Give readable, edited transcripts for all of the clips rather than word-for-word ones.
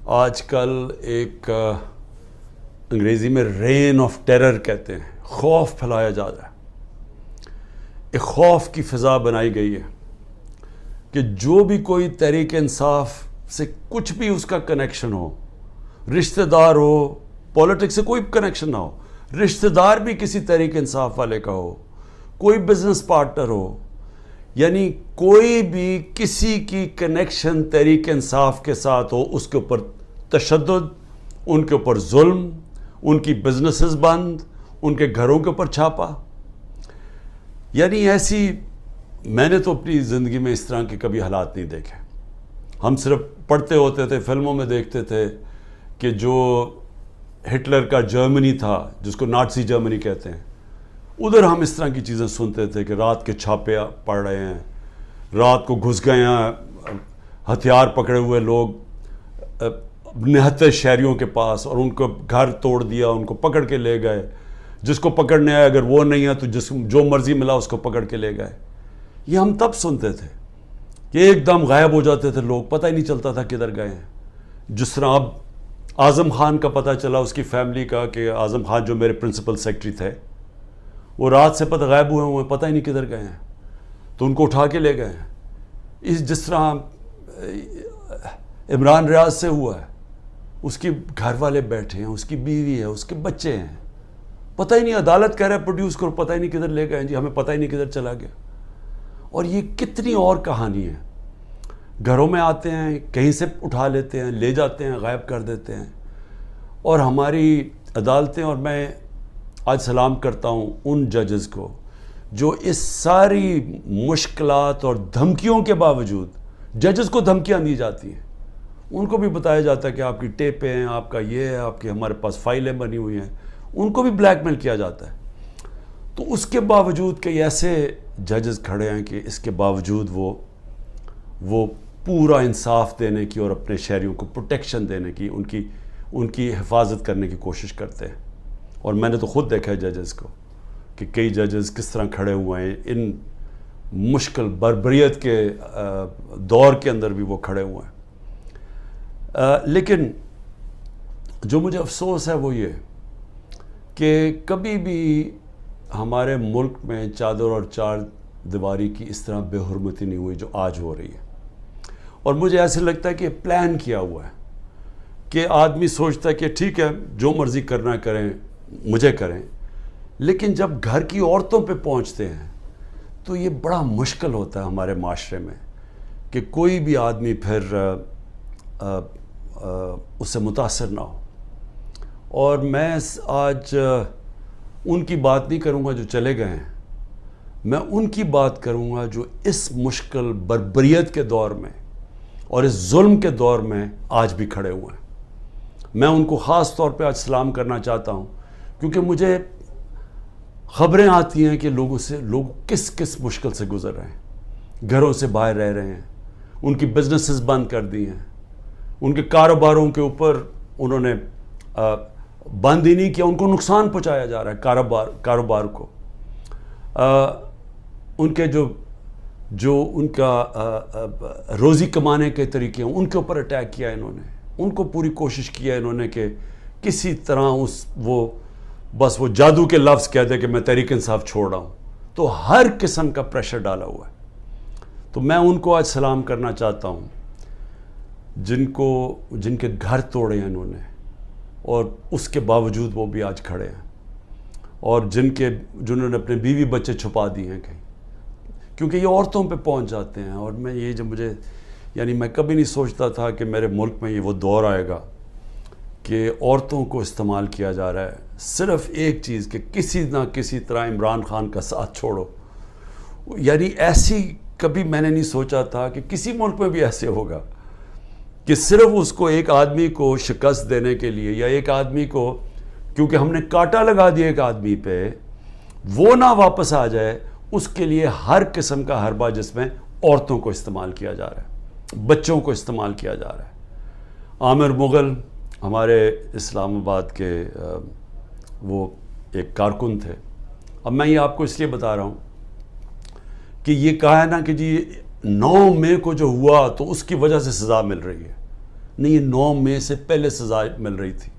آج کل ایک انگریزی میں رین آف ٹیرر کہتے ہیں، خوف پھیلایا جا رہا ہے. ایک خوف کی فضا بنائی گئی ہے کہ جو بھی کوئی تحریک انصاف سے کچھ بھی اس کا کنیکشن ہو، رشتہ دار ہو، پولیٹکس سے کوئی کنیکشن نہ ہو، رشتہ دار بھی کسی تحریک انصاف والے کا ہو، کوئی بزنس پارٹنر ہو، یعنی کوئی بھی کسی کی کنیکشن تحریک انصاف کے ساتھ ہو، اس کے اوپر تشدد، ان کے اوپر ظلم، ان کی بزنسز بند، ان کے گھروں کے اوپر چھاپا. یعنی ایسی میں نے تو اپنی زندگی میں اس طرح کے کبھی حالات نہیں دیکھے. ہم صرف پڑھتے ہوتے تھے، فلموں میں دیکھتے تھے کہ جو ہٹلر کا جرمنی تھا، جس کو نازی جرمنی کہتے ہیں، ادھر ہم اس طرح کی چیزیں سنتے تھے کہ رات کے چھاپے پڑ رہے ہیں، رات کو گھس گئے ہیں ہتھیار پکڑے ہوئے لوگ 79 شہریوں کے پاس، اور ان کو گھر توڑ دیا، ان کو پکڑ کے لے گئے. جس کو پکڑنے آئے، اگر وہ نہیں ہے تو جو مرضی ملا اس کو پکڑ کے لے گئے. یہ ہم تب سنتے تھے کہ ایک دم غائب ہو جاتے تھے لوگ، پتہ ہی نہیں چلتا تھا کدھر گئے ہیں. جس طرح اب اعظم خان کا پتہ چلا، اس کی فیملی کا، کہ اعظم خان جو میرے پرنسپل سیکرٹری تھے، وہ رات سے پتہ غائب ہوئے پتہ ہی نہیں کدھر گئے ہیں، تو ان کو اٹھا کے لے گئے ہیں. جس طرح عمران ریاض سے ہوا ہے، اس کے گھر والے بیٹھے ہیں، اس کی بیوی ہے، اس کے بچے ہیں، پتہ ہی نہیں، عدالت کہہ رہا ہے پروڈیوس کرو، پتہ ہی نہیں کدھر لے گئے ہیں جی، ہمیں پتہ ہی نہیں کدھر چلا گیا. اور یہ کتنی اور کہانی ہے. گھروں میں آتے ہیں، کہیں سے اٹھا لیتے ہیں، لے جاتے ہیں، غائب کر دیتے ہیں. اور ہماری عدالتیں، اور میں آج سلام کرتا ہوں ان ججز کو جو اس ساری مشکلات اور دھمکیوں کے باوجود، ججز کو دھمکیاں دی جاتی ہیں، ان کو بھی بتایا جاتا ہے کہ آپ کی ٹیپیں ہیں، آپ کا یہ ہے، آپ کی ہمارے پاس فائلیں بنی ہوئی ہیں، ان کو بھی بلیک میل کیا جاتا ہے. تو اس کے باوجود کئی ایسے ججز کھڑے ہیں کہ اس کے باوجود وہ پورا انصاف دینے کی اور اپنے شہریوں کو پروٹیکشن دینے کی، ان کی حفاظت کرنے کی کوشش کرتے ہیں. اور میں نے تو خود دیکھا ہے ججز کو کہ کئی ججز کس طرح کھڑے ہوئے ہیں، ان مشکل بربریت کے دور کے اندر بھی وہ کھڑے ہوئے ہیں. لیکن جو مجھے افسوس ہے وہ یہ کہ کبھی بھی ہمارے ملک میں چادر اور چار دیواری کی اس طرح بے حرمتی نہیں ہوئی جو آج ہو رہی ہے. اور مجھے ایسے لگتا ہے کہ پلان کیا ہوا ہے، کہ آدمی سوچتا ہے کہ ٹھیک ہے جو مرضی کرنا کریں، مجھے کریں، لیکن جب گھر کی عورتوں پہ پہنچتے ہیں تو یہ بڑا مشکل ہوتا ہے ہمارے معاشرے میں کہ کوئی بھی آدمی پھر اس سے متاثر نہ ہو. اور میں آج ان کی بات نہیں کروں گا جو چلے گئے ہیں، میں ان کی بات کروں گا جو اس مشکل بربریت کے دور میں اور اس ظلم کے دور میں آج بھی کھڑے ہوئے ہیں. میں ان کو خاص طور پہ آج سلام کرنا چاہتا ہوں، کیونکہ مجھے خبریں آتی ہیں کہ لوگ کس مشکل سے گزر رہے ہیں، گھروں سے باہر رہ رہے ہیں، ان کی بزنسز بند کر دی ہیں، ان کے کاروباروں کے اوپر انہوں نے بند ہی نہیں کیا، ان کو نقصان پہنچایا جا رہا ہے کاروبار کو. ان کے جو ان کا روزی کمانے کے طریقے ہیں، ان کے اوپر اٹیک کیا انہوں نے. ان کو پوری کوشش کیا انہوں نے کہ کسی طرح بس وہ جادو کے لفظ کہہ دے کہ میں تحریک انصاف چھوڑ رہا ہوں. تو ہر قسم کا پریشر ڈالا ہوا ہے. تو میں ان کو آج سلام کرنا چاہتا ہوں جن کے گھر توڑے ہیں انہوں نے، اور اس کے باوجود وہ بھی آج کھڑے ہیں، اور جنہوں نے اپنے بیوی بچے چھپا دیے ہیں کہیں، کیونکہ یہ عورتوں پہ پہنچ جاتے ہیں. اور میں کبھی نہیں سوچتا تھا کہ میرے ملک میں یہ وہ دور آئے گا کہ عورتوں کو استعمال کیا جا رہا ہے صرف ایک چیز، کہ کسی نہ کسی طرح عمران خان کا ساتھ چھوڑو. یعنی ایسی کبھی میں نے نہیں سوچا تھا کہ کسی ملک میں بھی ایسے ہوگا کہ صرف اس کو ایک آدمی کو شکست دینے کے لیے، یا ایک آدمی کو کیونکہ ہم نے کانٹا لگا دیا ایک آدمی پہ، وہ نہ واپس آ جائے، اس کے لیے ہر قسم کا حربہ جس میں عورتوں کو استعمال کیا جا رہا ہے، بچوں کو استعمال کیا جا رہا ہے. عامر مغل ہمارے اسلام آباد کے وہ ایک کارکن تھے. اب میں یہ آپ کو اس لیے بتا رہا ہوں کہ یہ کہا ہے نا کہ جی 9 مئی کو جو ہوا تو اس کی وجہ سے سزا مل رہی ہے. نہیں، یہ 9 مئی سے پہلے سزا مل رہی تھی.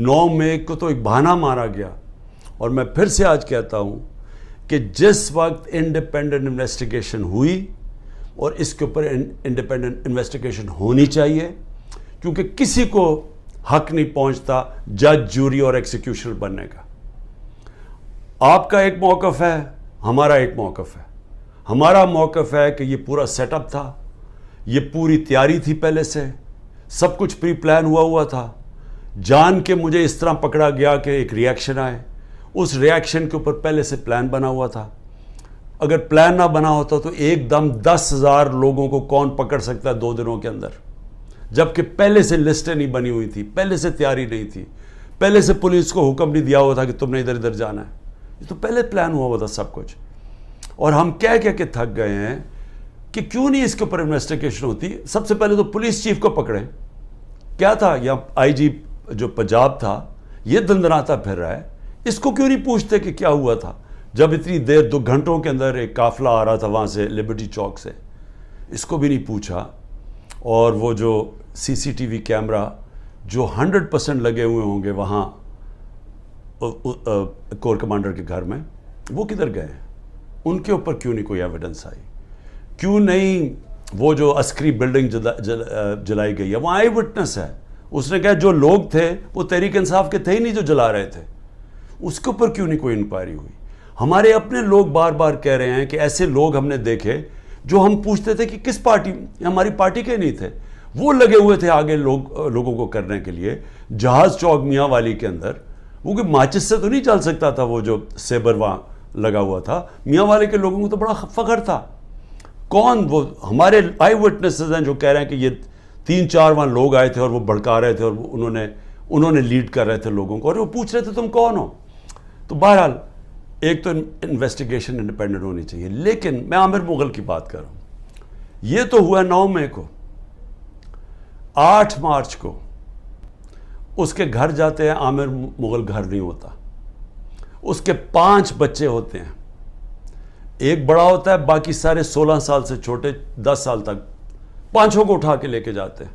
9 مئی کو تو ایک بہانہ مارا گیا. اور میں پھر سے آج کہتا ہوں کہ جس وقت انڈیپینڈنٹ انویسٹیگیشن ہوئی، اور اس کے اوپر انڈیپینڈنٹ انویسٹیگیشن ہونی چاہیے، کیونکہ کسی کو حق نہیں پہنچتا جج، جوری اور ایکسیکیوشنر بننے کا. آپ کا ایک موقف ہے، ہمارا ایک موقف ہے. ہمارا موقف ہے کہ یہ پورا سیٹ اپ تھا، یہ پوری تیاری تھی، پہلے سے سب کچھ پری پلان ہوا تھا. جان کے مجھے اس طرح پکڑا گیا کہ ایک ریاکشن آئے، اس ریاکشن کے اوپر پہلے سے پلان بنا ہوا تھا. اگر پلان نہ بنا ہوتا تو ایک دم 10,000 لوگوں کو کون پکڑ سکتا ہے 2 دنوں کے اندر، جبکہ پہلے سے لسٹیں نہیں بنی ہوئی تھی، پہلے سے تیاری نہیں تھی، پہلے سے پولیس کو حکم نہیں دیا ہوا تھا کہ تم نے ادھر ادھر جانا ہے. یہ تو پہلے پلان ہوا تھا سب کچھ. اور ہم کہہ کے تھک گئے ہیں کہ کیوں نہیں اس کے اوپر انویسٹیگیشن ہوتی. سب سے پہلے تو پولیس چیف کو پکڑیں. کیا تھا، یا آئی جی جو پنجاب تھا یہ دندناتا پھر رہا ہے، اس کو کیوں نہیں پوچھتے کہ کیا ہوا تھا جب اتنی دیر 2 گھنٹوں کے اندر ایک قافلہ آ رہا تھا وہاں سے لبرٹی چوک سے. اس کو بھی نہیں پوچھا. اور وہ جو سی سی ٹی وی کیمرہ جو 100% لگے ہوئے ہوں گے وہاں کور کمانڈر کے گھر میں، وہ کدھر گئے ہیں؟ ان کے اوپر کیوں نہیں کوئی ایویڈنس آئی؟ کیوں نہیں وہ جو عسکری بلڈنگ جلائی گئی ہے، وہ آئی وٹنس ہے، اس نے کہا جو لوگ تھے وہ تحریک انصاف کے تھے ہی نہیں جو جلا رہے تھے. اس کے اوپر کیوں نہیں کوئی انکوائری ہوئی؟ ہمارے اپنے لوگ بار بار کہہ رہے ہیں کہ ایسے لوگ ہم نے دیکھے جو ہم پوچھتے تھے کہ کس پارٹی، ہماری پارٹی کے نہیں تھے، وہ لگے ہوئے تھے آگے لوگوں کو کرنے کے لیے. جہاز چوک میاں والی کے اندر وہ کہ ماچس سے تو نہیں چل سکتا تھا، وہ جو سیبر وہاں لگا ہوا تھا. میاں والے کے لوگوں کو تو بڑا فخر تھا. کون وہ ہمارے آئی وٹنسز ہیں جو کہہ رہے ہیں کہ یہ 3-4 وہاں لوگ آئے تھے اور وہ بھڑکا رہے تھے اور انہوں نے لیڈ کر رہے تھے لوگوں کو، اور وہ پوچھ رہے تھے تم کون ہو. تو بہرحال ایک تو انویسٹیگیشن انڈیپینڈنٹ ہونی چاہیے. لیکن میں عامر مغل کی بات کر رہا ہوں. یہ تو ہوا 9 مئی کو. 8 مارچ کو اس کے گھر جاتے ہیں، عامر مغل گھر نہیں ہوتا. اس کے 5 بچے ہوتے ہیں، ایک بڑا ہوتا ہے، باقی سارے 16 سال سے چھوٹے 10 سال تک. 5 کو اٹھا کے لے کے جاتے ہیں.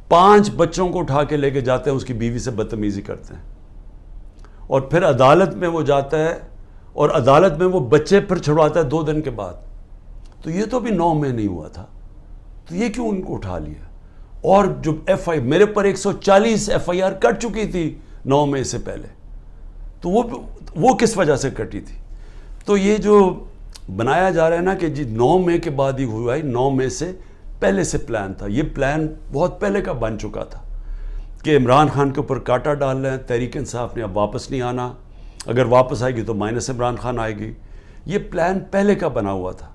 5 بچوں کو اٹھا کے لے کے جاتے ہیں، اس کی بیوی سے بدتمیزی کرتے ہیں. اور پھر عدالت میں وہ جاتا ہے اور عدالت میں وہ بچے پھر چھڑواتا ہے 2 دن کے بعد. تو یہ تو ابھی 9 مئی نہیں ہوا تھا، تو یہ کیوں ان کو اٹھا لیا؟ اور جو میرے پر 140 FIR کٹ چکی تھی 9 مئی سے پہلے، تو وہ کس وجہ سے کٹی تھی؟ تو یہ جو بنایا جا رہا ہے نا کہ جی 9 مئی کے بعد ہی ہوا ہے، 9 مئی سے پہلے سے پلان تھا. یہ پلان بہت پہلے کا بن چکا تھا کہ عمران خان کے اوپر کاٹا ڈال رہے ہیں. تحریک انصاف نے اب واپس نہیں آنا، اگر واپس آئے گی تو مائنس عمران خان آئے گی. یہ پلان پہلے کا بنا ہوا تھا.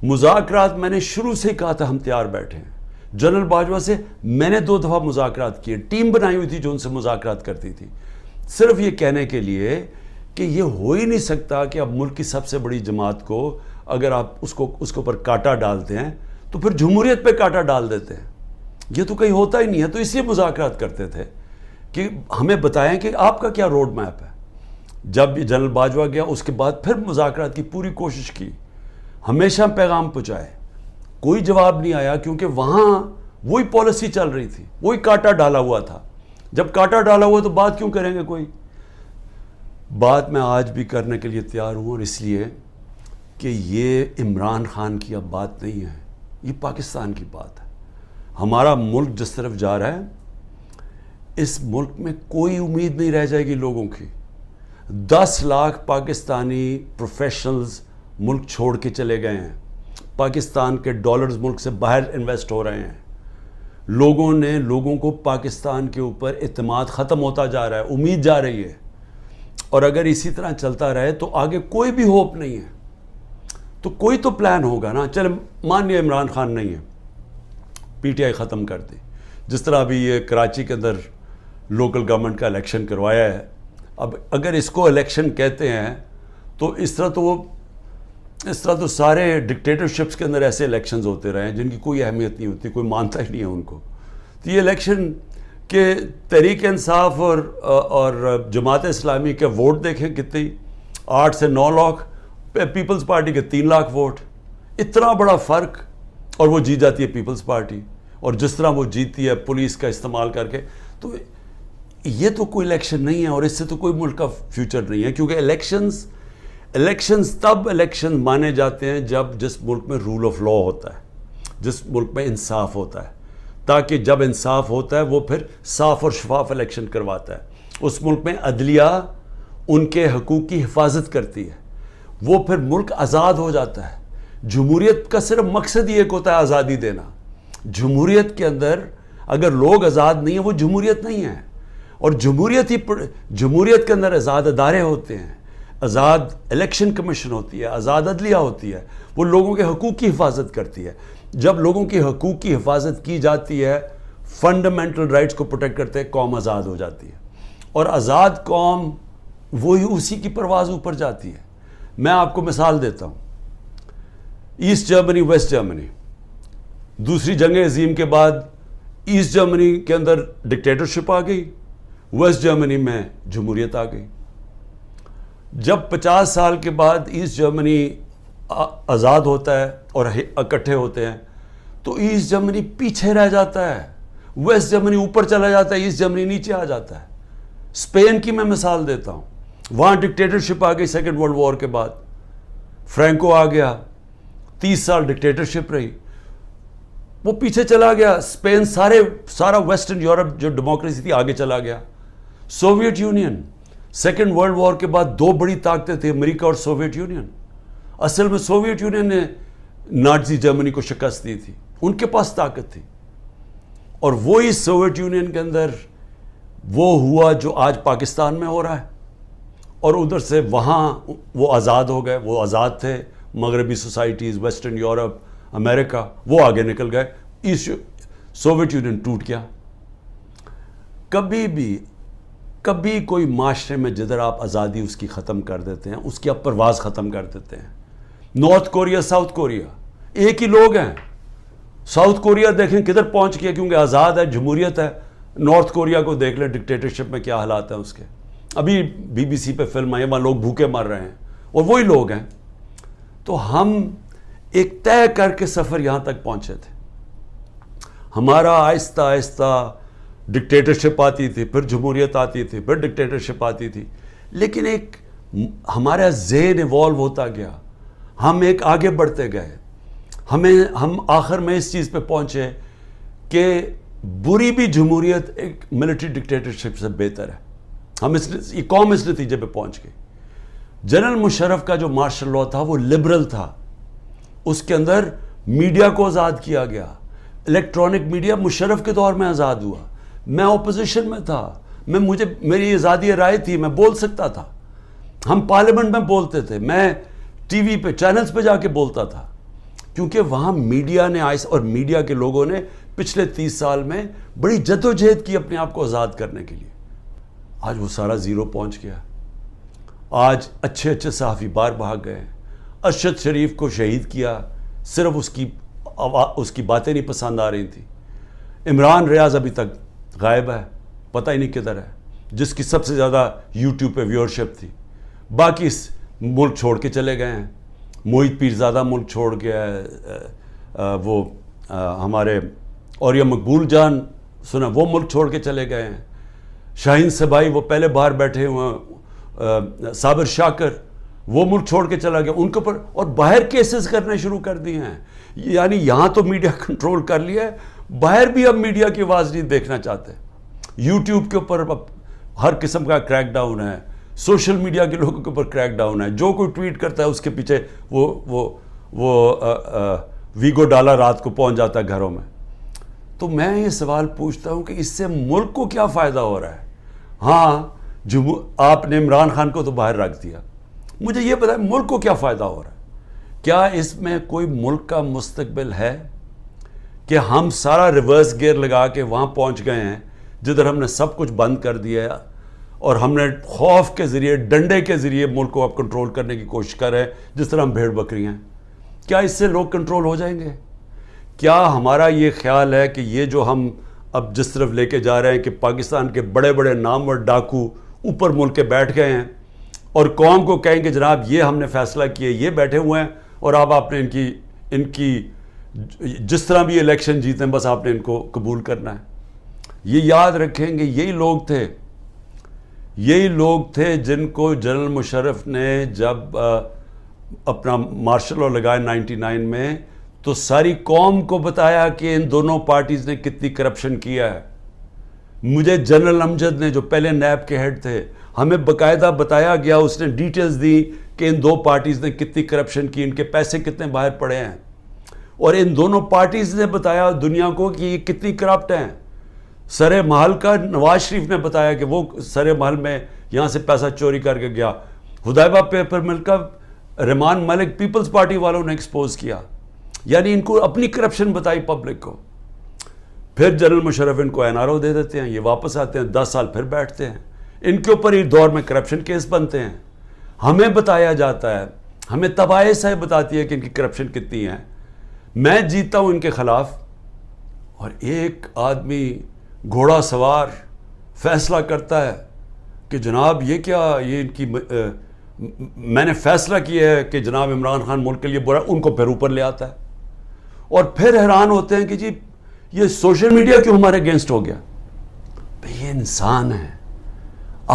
مذاکرات میں نے شروع سے کہا تھا ہم تیار بیٹھے ہیں. جنرل باجوہ سے میں نے 2 دفعہ مذاکرات کیے، ٹیم بنائی ہوئی تھی جو ان سے مذاکرات کرتی تھی، صرف یہ کہنے کے لیے کہ یہ ہو ہی نہیں سکتا کہ اب ملک کی سب سے بڑی جماعت کو اگر آپ اس کے اوپر کاٹا ڈالتے ہیں تو پھر جمہوریت پہ کاٹا ڈال دیتے ہیں. یہ تو کہیں ہوتا ہی نہیں ہے. تو اس لیے مذاکرات کرتے تھے کہ ہمیں بتائیں کہ آپ کا کیا روڈ میپ ہے. جب جنرل باجوہ گیا اس کے بعد پھر مذاکرات کی پوری کوشش کی، ہمیشہ پیغام پہنچائے، کوئی جواب نہیں آیا، کیونکہ وہاں وہی پالیسی چل رہی تھی، وہی کاٹا ڈالا ہوا تھا. جب کاٹا ڈالا ہوا تو بات کیوں کریں گے؟ کوئی بات میں آج بھی کرنے کے لیے تیار ہوں، اور اس لیے کہ یہ عمران خان کی اب بات نہیں ہے، یہ پاکستان کی بات ہے. ہمارا ملک جس طرف جا رہا ہے، اس ملک میں کوئی امید نہیں رہ جائے گی لوگوں کی. 10 لاکھ پاکستانی پروفیشنلز ملک چھوڑ کے چلے گئے ہیں. پاکستان کے ڈالرز ملک سے باہر انویسٹ ہو رہے ہیں. لوگوں کو پاکستان کے اوپر اعتماد ختم ہوتا جا رہا ہے، امید جا رہی ہے. اور اگر اسی طرح چلتا رہے تو آگے کوئی بھی ہوپ نہیں ہے. تو کوئی تو پلان ہوگا نا. چلے مان لیا عمران خان نہیں ہے، پی ٹی آئی ختم کر دی. جس طرح ابھی یہ کراچی کے اندر لوکل گورنمنٹ کا الیکشن کروایا ہے، اب اگر اس کو الیکشن کہتے ہیں تو اس طرح تو سارے ڈکٹیٹرشپس کے اندر ایسے الیکشنز ہوتے رہے ہیں جن کی کوئی اہمیت نہیں ہوتی، کوئی مانتا ہی نہیں ہے ان کو. تو یہ الیکشن کہ تحریک انصاف اور جماعت اسلامی کے ووٹ دیکھیں کتنی، 8 سے 9 لاکھ، پیپلز پارٹی کے 3 لاکھ ووٹ، اتنا بڑا فرق، اور وہ جیت جاتی ہے پیپلز پارٹی. اور جس طرح وہ جیتی ہے پولیس کا استعمال کر کے. تو یہ تو کوئی الیکشن نہیں ہے اور اس سے تو کوئی ملک کا فیوچر نہیں ہے, کیونکہ الیکشنز تب الیکشن مانے جاتے ہیں جب جس ملک میں رول آف لا ہوتا ہے, جس ملک میں انصاف ہوتا ہے, تاکہ جب انصاف ہوتا ہے وہ پھر صاف اور شفاف الیکشن کرواتا ہے. اس ملک میں عدلیہ ان کے حقوق کی حفاظت کرتی ہے, وہ پھر ملک آزاد ہو جاتا ہے. جمہوریت کا صرف مقصد یہ ایک ہوتا ہے آزادی دینا. جمہوریت کے اندر اگر لوگ آزاد نہیں ہیں وہ جمہوریت نہیں ہے. اور جمہوریت کے اندر آزاد ادارے ہوتے ہیں, آزاد الیکشن کمیشن ہوتی ہے, آزاد عدلیہ ہوتی ہے, وہ لوگوں کے حقوق کی حفاظت کرتی ہے. جب لوگوں کے حقوق کی حفاظت کی جاتی ہے, فنڈامنٹل رائٹس کو پروٹیکٹ کرتے ہیں, قوم آزاد ہو جاتی ہے. اور آزاد قوم وہی اسی کی پرواز اوپر جاتی ہے. میں آپ کو مثال دیتا ہوں, ایسٹ جرمنی ویسٹ جرمنی, دوسری جنگ عظیم کے بعد ایسٹ جرمنی کے اندر ڈکٹیٹرشپ آ گئی, ویسٹ جرمنی میں جمہوریت آ گئی. جب 50 سال کے بعد ایسٹ جرمنی آزاد ہوتا ہے اور اکٹھے ہوتے ہیں تو ایسٹ جرمنی پیچھے رہ جاتا ہے, ویسٹ جرمنی اوپر چلا جاتا ہے, ایسٹ جرمنی نیچے آ جاتا ہے. اسپین کی میں مثال دیتا ہوں, وہاں ڈکٹیٹرشپ آ گئی سیکنڈ ورلڈ وار کے بعد, فرینکو آ گیا, 30 سال ڈکٹیٹرشپ رہی, وہ پیچھے چلا گیا. اسپین سارا ویسٹرن یورپ جو ڈیموکریسی تھی آگے چلا گیا. Soviet Union, Second World War کے بعد دو بڑی طاقتیں تھیں, امریکہ اور سوویت یونین. اصل میں سوویت یونین نے نازی جرمنی کو شکست دی تھی, ان کے پاس طاقت تھی. اور وہی سوویت یونین کے اندر وہ ہوا جو آج پاکستان میں ہو رہا ہے, اور ادھر سے وہاں وہ آزاد ہو گئے. وہ آزاد تھے, مغربی سوسائٹیز, ویسٹرن یورپ, امریکہ, وہ آگے نکل گئے. سوویت یونین ٹوٹ گیا. کبھی کوئی معاشرے میں جدھر آپ آزادی اس کی ختم کر دیتے ہیں, اس کی آپ پرواز ختم کر دیتے ہیں. نارتھ کوریا, ساؤتھ کوریا ایک ہی لوگ ہیں. ساؤتھ کوریا دیکھیں کدھر پہنچ گیا, کیونکہ آزاد ہے, جمہوریت ہے. نارتھ کوریا کو دیکھ لیں, ڈکٹیٹرشپ میں کیا حالات ہیں اس کے. ابھی BBC پہ فلم آئی, وہاں لوگ بھوکے مر رہے ہیں اور وہی لوگ ہیں. تو ہم ایک طے کر کے سفر یہاں تک پہنچے تھے. ہمارا آہستہ آہستہ ڈکٹیٹرشپ آتی تھی, پھر جمہوریت آتی تھی, پھر ڈکٹیٹرشپ آتی تھی, لیکن ایک ہمارا ذہن ایوالو ہوتا گیا, ہم ایک آگے بڑھتے گئے. ہم آخر میں اس چیز پہ پہنچے کہ بری بھی جمہوریت ایک ملٹری ڈکٹیٹرشپ سے بہتر ہے. یہ قوم اس نتیجے پہ پہنچ گئی. جنرل مشرف کا جو مارشل لا تھا وہ لبرل تھا, اس کے اندر میڈیا کو آزاد کیا گیا. الیکٹرانک میڈیا مشرف کے دور میں آزاد ہوا. میں اپوزیشن میں تھا, میری آزادی رائے تھی, میں بول سکتا تھا. ہم پارلیمنٹ میں بولتے تھے, میں ٹی وی پہ چینلز پہ جا کے بولتا تھا, کیونکہ وہاں میڈیا نے اور میڈیا کے لوگوں نے پچھلے 30 سال میں بڑی جدوجہد کی اپنے آپ کو آزاد کرنے کے لیے. آج وہ سارا زیرو پہنچ گیا. آج اچھے صحافی باہر بھاگ گئے. ارشد شریف کو شہید کیا, صرف اس کی باتیں نہیں پسند آ رہی تھیں. عمران ریاض ابھی تک غائب ہے, پتہ ہی نہیں کدھر ہے, جس کی سب سے زیادہ یوٹیوب پہ ویورشپ تھی. باقی ملک چھوڑ کے چلے گئے ہیں. محیط پیرزادہ ملک چھوڑ گیا ہے, وہ ہمارے اور یہ مقبول جان سنا وہ ملک چھوڑ کے چلے گئے ہیں. شاہین سبائی وہ پہلے باہر بیٹھے ہوئے ہیں. صابر شاکر وہ ملک چھوڑ کے چلا گیا. ان کے اوپر اور باہر کیسز کرنے شروع کر دیے ہیں. یعنی یہاں تو میڈیا کنٹرول کر لیا ہے, باہر بھی اب میڈیا کی آواز نہیں دیکھنا چاہتے. یوٹیوب کے اوپر اب ہر قسم کا کریک ڈاؤن ہے, سوشل میڈیا کے لوگوں کے اوپر کریک ڈاؤن ہے. جو کوئی ٹویٹ کرتا ہے اس کے پیچھے وہ ویگو ڈالا رات کو پہنچ جاتا ہے گھروں میں. تو میں یہ سوال پوچھتا ہوں کہ اس سے ملک کو کیا فائدہ ہو رہا ہے؟ ہاں آپ نے عمران خان کو تو باہر رکھ دیا, مجھے یہ پتا ہے ملک کو کیا فائدہ ہو رہا ہے. کیا اس میں کوئی ملک کا مستقبل ہے کہ ہم سارا ریورس گیئر لگا کے وہاں پہنچ گئے ہیں جدھر ہم نے سب کچھ بند کر دیا ہے, اور ہم نے خوف کے ذریعے, ڈنڈے کے ذریعے ملک کو اب کنٹرول کرنے کی کوشش کر رہے ہیں, جس طرح ہم بھیڑ بکری ہیں. کیا اس سے لوگ کنٹرول ہو جائیں گے؟ کیا ہمارا یہ خیال ہے کہ یہ جو ہم اب جس طرف لے کے جا رہے ہیں کہ پاکستان کے بڑے بڑے نامور ڈاکو اوپر ملک کے بیٹھ گئے ہیں اور قوم کو کہیں کہ جناب یہ ہم نے فیصلہ کیا, یہ بیٹھے ہوئے ہیں اور اب آپ نے ان کی جس طرح بھی الیکشن جیتے ہیں بس آپ نے ان کو قبول کرنا ہے. یہ یاد رکھیں گے یہی لوگ تھے جن کو جنرل مشرف نے جب اپنا مارشل لاء لگایا 99 میں تو ساری قوم کو بتایا کہ ان دونوں پارٹیز نے کتنی کرپشن کیا ہے. مجھے جنرل امجد نے جو پہلے نیب کے ہیڈ تھے ہمیں باقاعدہ بتایا گیا, اس نے ڈیٹیلز دی کہ ان دو پارٹیز نے کتنی کرپشن کی, ان کے پیسے کتنے باہر پڑے ہیں, اور ان دونوں پارٹیز نے بتایا دنیا کو کہ یہ کتنی کرپٹ ہیں. سر محل کا نواز شریف نے بتایا کہ وہ سر محل میں یہاں سے پیسہ چوری کر کے گیا. حدیبہ پیپر مل کا رحمان ملک پیپلز پارٹی والوں نے ایکسپوز کیا. یعنی ان کو اپنی کرپشن بتائی پبلک کو. پھر جنرل مشرف ان کو NRO دے دیتے ہیں, یہ واپس آتے ہیں, 10 سال پھر بیٹھتے ہیں, ان کے اوپر ہی دور میں کرپشن کیس بنتے ہیں. ہمیں بتایا جاتا ہے, ہمیں تباہی سے بتاتی ہے کہ ان کی کرپشن کتنی ہے. میں جیتا ہوں ان کے خلاف, اور ایک آدمی گھوڑا سوار فیصلہ کرتا ہے کہ جناب یہ کیا, یہ ان کی میں نے فیصلہ کیا ہے کہ جناب عمران خان ملک کے لیے برا, ان کو پھر اوپر لے آتا ہے. اور پھر حیران ہوتے ہیں کہ جی یہ سوشل میڈیا کیوں ہمارے اگینسٹ ہو گیا. یہ انسان ہے,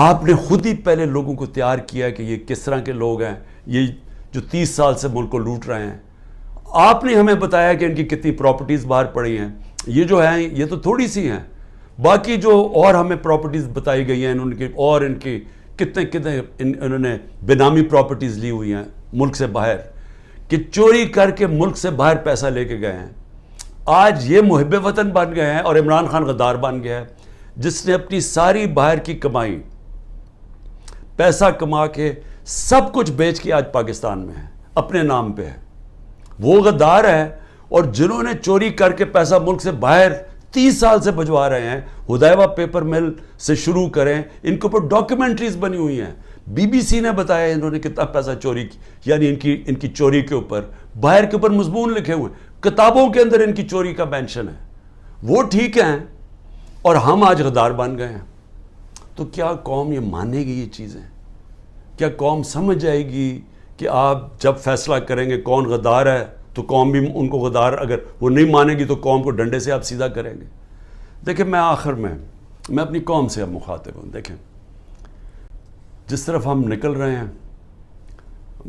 آپ نے خود ہی پہلے لوگوں کو تیار کیا کہ یہ کس طرح کے لوگ ہیں, یہ جو 30 سال سے ملک کو لوٹ رہے ہیں. آپ نے ہمیں بتایا کہ ان کی کتنی پراپرٹیز باہر پڑی ہیں. یہ جو ہیں یہ تو تھوڑی سی ہیں, باقی جو اور ہمیں پراپرٹیز بتائی گئی ہیں ان کی, اور ان کی کتنے انہوں نے بینامی پراپرٹیز لی ہوئی ہیں ملک سے باہر, کہ چوری کر کے ملک سے باہر پیسہ لے کے گئے ہیں. آج یہ محب وطن بن گئے ہیں, اور عمران خان غدار بن گیا ہے جس نے اپنی ساری باہر کی کمائی پیسہ کما کے سب کچھ بیچ کے آج پاکستان میں ہے, اپنے نام پہ ہے. وہ غدار ہے. اور جنہوں نے چوری کر کے پیسہ ملک سے باہر 30 سال سے بھجوا رہے ہیں, حدیبہ پیپر مل سے شروع کریں, ان کے اوپر ڈاکیومنٹریز بنی ہوئی ہیں. BBC نے بتایا انہوں نے کتنا پیسہ چوری کی, یعنی ان کی چوری کے اوپر باہر کے اوپر مضمون لکھے ہوئے, کتابوں کے اندر ان کی چوری کا مینشن ہے. وہ ٹھیک ہیں, اور ہم آج غدار بن گئے ہیں. تو کیا قوم یہ مانے گی یہ چیزیں؟ کیا قوم سمجھ جائے گی کہ آپ جب فیصلہ کریں گے کون غدار ہے تو قوم بھی ان کو غدار, اگر وہ نہیں مانے گی تو قوم کو ڈنڈے سے آپ سیدھا کریں گے؟ دیکھیں میں آخر میں اپنی قوم سے اب مخاطب ہوں. دیکھیں جس طرف ہم نکل رہے ہیں,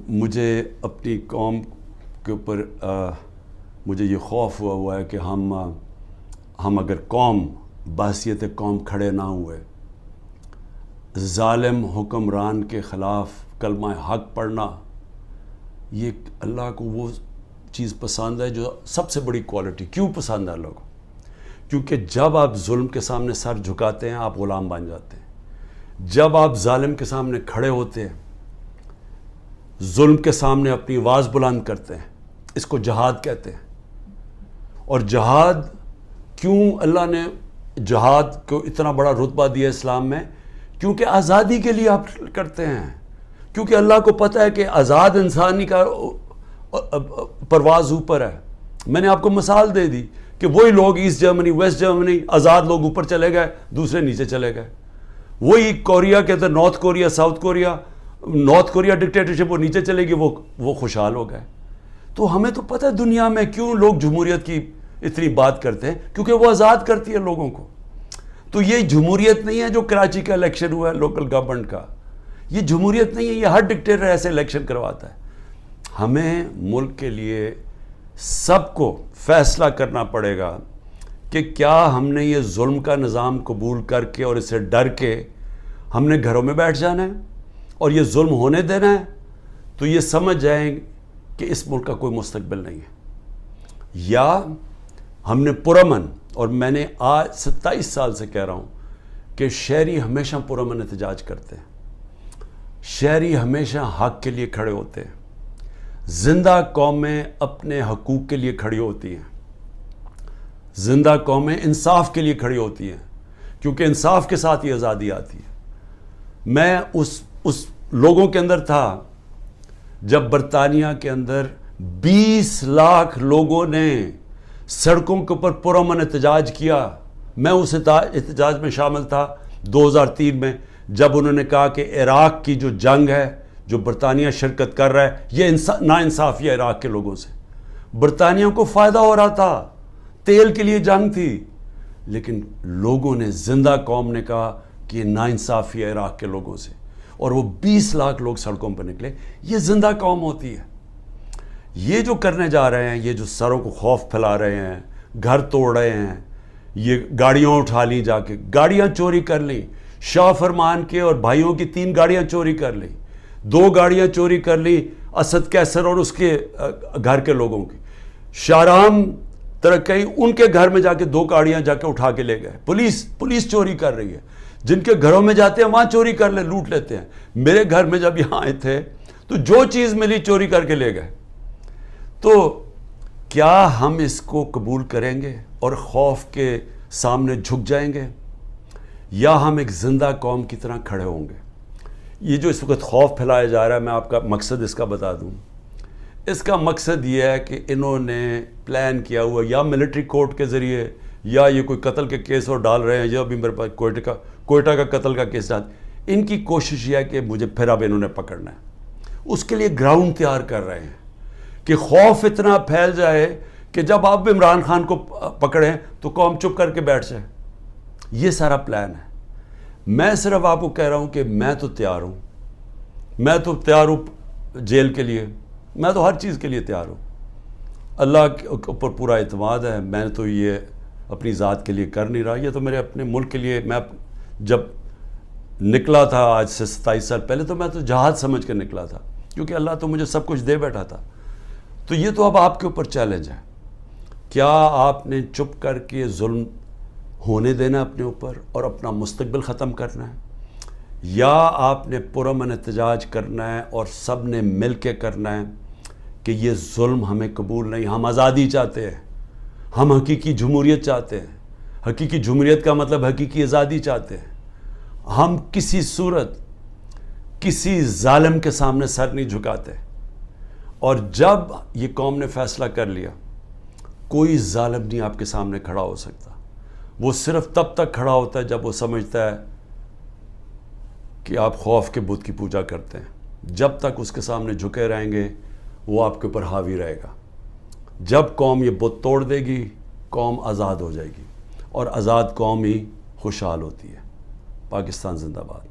مجھے اپنی قوم کے اوپر مجھے یہ خوف ہوا ہے کہ ہم اگر قوم بحیثیت قوم کھڑے نہ ہوئے, ظالم حکمران کے خلاف کلمہ حق پڑھنا, یہ اللہ کو وہ چیز پسند ہے جو سب سے بڑی کوالٹی. کیوں پسند ہے اللہ کو؟ کیونکہ جب آپ ظلم کے سامنے سر جھکاتے ہیں آپ غلام بن جاتے ہیں. جب آپ ظالم کے سامنے کھڑے ہوتے ہیں, ظلم کے سامنے اپنی آواز بلند کرتے ہیں, اس کو جہاد کہتے ہیں. اور جہاد کیوں اللہ نے جہاد کو اتنا بڑا رتبہ دیا اسلام میں؟ کیونکہ آزادی کے لیے آپ کرتے ہیں. کیونکہ اللہ کو پتہ ہے کہ آزاد انسانی کا پرواز اوپر ہے. میں نے آپ کو مثال دے دی کہ وہی لوگ ایسٹ جرمنی ویسٹ جرمنی آزاد لوگ اوپر چلے گئے, دوسرے نیچے چلے گئے. وہی کوریا کے اندر north Korea south Korea, north Korea dictatorship وہ نیچے چلے گی, وہ خوشحال ہو گئے. تو ہمیں تو پتہ ہے دنیا میں کیوں لوگ جمہوریت کی اتنی بات کرتے ہیں, کیونکہ وہ آزاد کرتی ہے لوگوں کو. تو یہ جمہوریت نہیں ہے جو کراچی کا الیکشن ہوا ہے لوکل گورنمنٹ کا, یہ جمہوریت نہیں ہے, یہ ہر ڈکٹیٹر ایسے الیکشن کرواتا ہے. ہمیں ملک کے لیے سب کو فیصلہ کرنا پڑے گا کہ کیا ہم نے یہ ظلم کا نظام قبول کر کے اور اس سے ڈر کے ہم نے گھروں میں بیٹھ جانا ہے اور یہ ظلم ہونے دینا ہے. تو یہ سمجھ جائیں کہ اس ملک کا کوئی مستقبل نہیں ہے, یا ہم نے پرامن, اور میں نے آج 27 سال سے کہہ رہا ہوں کہ شہری ہمیشہ پرامن احتجاج کرتے ہیں, شہری ہمیشہ حق کے لیے کھڑے ہوتے ہیں, زندہ قومیں اپنے حقوق کے لیے کھڑی ہوتی ہیں, زندہ قومیں انصاف کے لیے کھڑی ہوتی ہیں, کیونکہ انصاف کے ساتھ ہی آزادی آتی ہے. میں اس لوگوں کے اندر تھا جب برطانیہ کے اندر 20 لاکھ لوگوں نے سڑکوں کے اوپر پرامن احتجاج کیا. میں اس احتجاج میں شامل تھا 2003 میں, جب انہوں نے کہا کہ عراق کی جو جنگ ہے جو برطانیہ شرکت کر رہا ہے یہ ناانصافی ہے عراق کے لوگوں سے. برطانیہ کو فائدہ ہو رہا تھا، تیل کے لیے جنگ تھی، لیکن لوگوں نے، زندہ قوم نے کہا کہ یہ ناانصافی ہے عراق کے لوگوں سے، اور وہ 20 لاکھ لوگ سڑکوں پر نکلے۔ یہ زندہ قوم ہوتی ہے۔ یہ جو کرنے جا رہے ہیں، یہ جو سروں کو خوف پھیلا رہے ہیں، گھر توڑ رہے ہیں، یہ گاڑیاں اٹھا لی، جا کے گاڑیاں چوری کر لیں، شاہ فرمان کے اور بھائیوں کی 3 گاڑیاں چوری کر لیں، 2 گاڑیاں چوری کر لیں اسد کیسر اور اس کے گھر کے لوگوں کی، شاہرام ترکی ان کے گھر میں جا کے 2 گاڑیاں جا کے اٹھا کے لے گئے۔ پولیس چوری کر رہی ہے، جن کے گھروں میں جاتے ہیں وہاں چوری کر لوٹ لیتے ہیں۔ میرے گھر میں جب یہاں آئے تھے تو جو چیز ملی چوری کر کے لے گئے۔ تو کیا ہم اس کو قبول کریں گے اور خوف کے سامنے جھک جائیں گے، یا ہم ایک زندہ قوم کی طرح کھڑے ہوں گے؟ یہ جو اس وقت خوف پھیلایا جا رہا ہے، میں آپ کا مقصد اس کا بتا دوں۔ اس کا مقصد یہ ہے کہ انہوں نے پلان کیا ہوا، یا ملٹری کورٹ کے ذریعے، یا یہ کوئی قتل کے کیس اور ڈال رہے ہیں، یا ابھی میرے پاس کوئٹہ کا قتل کا کیس ڈال، ان کی کوشش یہ ہے کہ مجھے پھر اب انہوں نے پکڑنا ہے۔ اس کے لیے گراؤنڈ تیار کر رہے ہیں کہ خوف اتنا پھیل جائے کہ جب آپ عمران خان کو پکڑیں تو قوم چپ کر کے بیٹھ جائے۔ یہ سارا پلان ہے۔ میں صرف آپ کو کہہ رہا ہوں کہ میں تو تیار ہوں جیل کے لیے، میں تو ہر چیز کے لیے تیار ہوں۔ اللہ کے اوپر پورا اعتماد ہے۔ میں تو یہ اپنی ذات کے لیے کر نہیں رہا، یہ تو میرے اپنے ملک کے لیے۔ میں جب نکلا تھا آج سے 27 سال پہلے، تو میں تو جہاد سمجھ کر نکلا تھا، کیونکہ اللہ تو مجھے سب کچھ دے بیٹھا تھا۔ تو یہ تو اب آپ کے اوپر چیلنج ہے، کیا آپ نے چپ کر کے ظلم ہونے دینا اپنے اوپر اور اپنا مستقبل ختم کرنا ہے، یا آپ نے پرامن احتجاج کرنا ہے اور سب نے مل کے کرنا ہے کہ یہ ظلم ہمیں قبول نہیں، ہم آزادی چاہتے ہیں، ہم حقیقی جمہوریت چاہتے ہیں۔ حقیقی جمہوریت کا مطلب حقیقی آزادی چاہتے ہیں۔ ہم کسی صورت کسی ظالم کے سامنے سر نہیں جھکاتے، اور جب یہ قوم نے فیصلہ کر لیا، کوئی ظالم نہیں آپ کے سامنے کھڑا ہو سکتا۔ وہ صرف تب تک کھڑا ہوتا ہے جب وہ سمجھتا ہے کہ آپ خوف کے بت کی پوجا کرتے ہیں۔ جب تک اس کے سامنے جھکے رہیں گے، وہ آپ کے اوپر حاوی رہے گا۔ جب قوم یہ بت توڑ دے گی، قوم آزاد ہو جائے گی، اور آزاد قوم ہی خوشحال ہوتی ہے۔ پاکستان زندہ باد۔